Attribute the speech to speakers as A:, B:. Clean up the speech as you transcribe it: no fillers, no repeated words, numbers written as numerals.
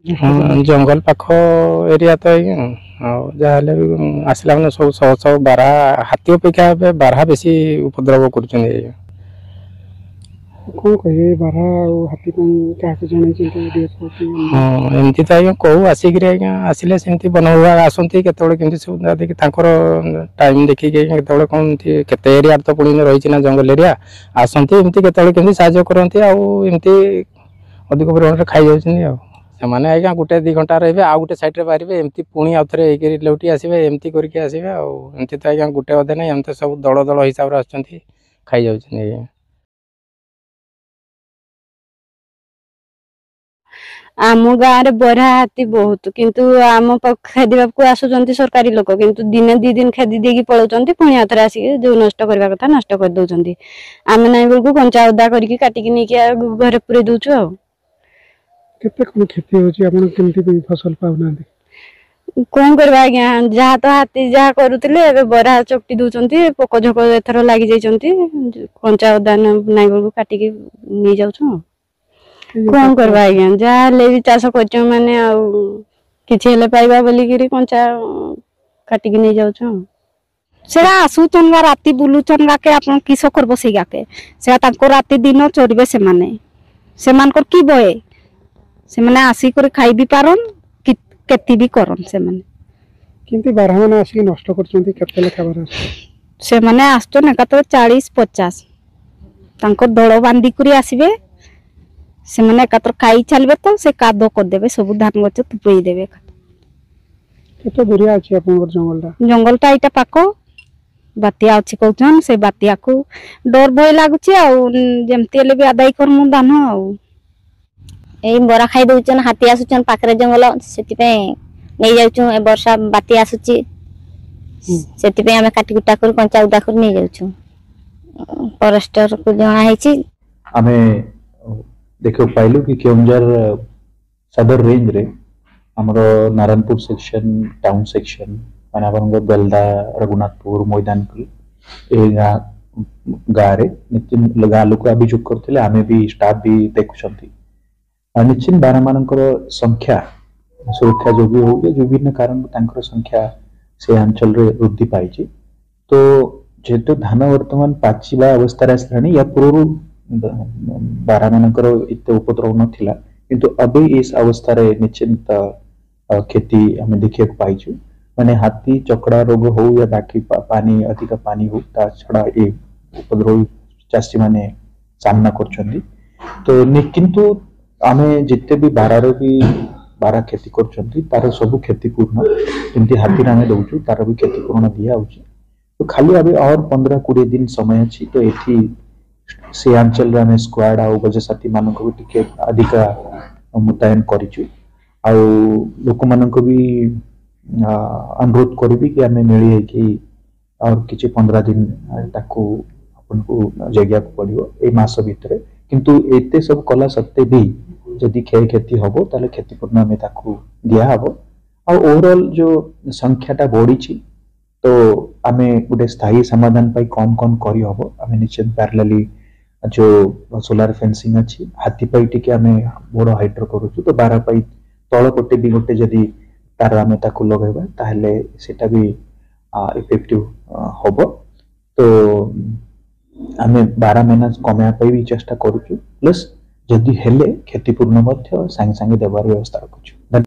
A: हाँ जंगल पाख एरिया तो जहाँ आसला मैंने सब शह शह बारहा हाथी अपेक्षा बारहा बेसी उपद्रव कर
B: कौन कहे बारहा हाथी क्या
A: हाँ एमती तो आज्ञा कहू आसिक आसिले सेमती वन विभाग आसती केतने सुविधा देखिए टाइम देखिए केतने कौन केते एरिया तो पुणी रही ना जंगल एरिया आसती एमती केतने साहय करती आमती अधिक परिमाण खाई जाऊँ ସେମାନେ ଆଜ୍ଞା ଗୋଟେ 2 ଘଣ୍ଟା ରହିବେ ଆଉ ଗୋଟେ ସାଇଡରେ ବାହାରିବେ ଏମିତି ପୁଣି ଆଉଥରେ ହେଇକି ଲେଉଟି ଆସିବେ ଏମିତି କରିକି ଆସିବେ ଆଉ ଏମିତି ତ ଆଜ୍ଞା ଗୋଟେ ଅଧେ ନାହିଁ ଏମିତି ସବୁ ଦଳ ଦଳ ହିସାବରେ ଆସୁଛନ୍ତି ଖାଇ ଯାଉଛନ୍ତି ଆଜ୍ଞା।
C: आम गाँव रे बरहा हाथी बहुत किंतु आम खेदिबाकू आसुचंती सरकारी लोक किंतु दिने 2 दिन खेदी देकी पळौचंती पुणी आथरे आसी जो नष्ट करबा कथा नष्ट कर दउचंती आमे नाही बेलकू कंचा उदा करके काटिकी नेकी घरे पुरे दउछु आ
B: केते कोन खेती होची आपण केमती फसल पाउनांती
C: कौन करबा आज्ञा जहाँ तो हाथी जहाँ करुले ए बरहा चकटी दउचंती पोक झोक एथर लागि जाइचंती कंचा उदा नाही बेलकू काटिकी नै जाउछु कौन करबा आज्ञा जहाँ ले भी चाष कर माने किछि हेले पाइबा बोलिकी कंचा काटिकी नै जाउछु
D: सेरा आसुचन गा राती बुलुचन गा के आपण किस करबो से गा के सेरा तांको राती दिन चोरबे से माने सेमान कर की बय से माने आसी कर खाई भी पारन केति भी करन से माने
B: किंतु बारहा माने आसी नष्ट करचंती केते लेखा बारहा
D: से माने आस्तो न का 40 50 तांको दळ बांधी करी आसीबे से माने एकातर खाई चलबे तो से कादो कर देबे सब धान गछ तुपई देबे
B: केते बढ़िया अछि अपन
D: जंगलटा इटा पाको बातिया अछि कहउछन से बातिया को डर भय लागुछि आ जेमति ले भी आदाय करमु दान आ
E: ए बरा खाई दउचन हाथी आसुचन पाखरे जंगल सेति पे नै जाउछु ए वर्षा बाती आसुछि सेति पे हमें काटी कुटा कर कंचा उदा कर नै जाउछु फॉरेस्टर को जणा हैछि
F: हमें देखो पाइलु कि केउंझर सदर रेंज रे हमरो नारायणपुर सेक्शन टाउन सेक्शन माने आपन बेलदा रघुनाथपुर मैदानपुर ए गाँ रे नितिन लगा लोक अभियोग करथिले हमें भी स्टाफ भी देखुछंती निश्चित बारह मानकर संख्या सुरक्षा जोगी हो विभिन्न कारण तांकर संख्या से अंचल रे वृद्धि पाई तो जेहेतु धान वर्तमान पाचिबा अवस्था आसलानी या पूर्व बारह मानकर इतने उपद्रव नथिला किंतु अभी इस अवस्था रे निश्चिंत खेती हमें देखिए पाइछु माने हाथी चकड़ा रोग हो या बाकी पानी अधिक पानी हो ता छड़ा ए उपद्रव चाषी माने सामना करछंदी तो किंतु आमे जिते भी बारह भी बारह खेती करछंती तार सब खेती पूर्ण जेमती हाथी नामे दउछु तार भी खेती पूर्ण दिया होची तो खाली अभी और 15-20 दिन समय अछि तो एथी से अंचल रे हमें स्क्वाड आ गजसाथी मान को टिके अधिक मुतयन करिछु आ लोक मान को भी अनुरोध करबी कि हमें मिली है कि और किछि 15 दिन ताको अपन को जगह को पड़ियो ए मास भितरे किंतु एते सब कला सत्ते भी जदि क्षय क्षति हबो ताले क्षतिपूर्ण में ताकू दिया हबो आ ओवरऑल जो संख्याटा बढ़ी तो आमे गोटे स्थायी समाधान पाई कौन कौन करी हबो आमे निश्चित पैरेलली जो सोलार फेंसिंग अछि हाथी पाई टिके आमे बड़ हाइड्रो करूछु तो 12 पाई तळ कोटे भी गोटे जदि तार आमे ताकू लगाइबा ताहले सेटा भी इफेक्टिव हबो तो आमे 12 महीना कमाया पाई भी चेष्टा करूछु प्लस जदि हेले क्षतिपूर्ण मध्य संगे संगे देवार व्यवस्था रखुछु।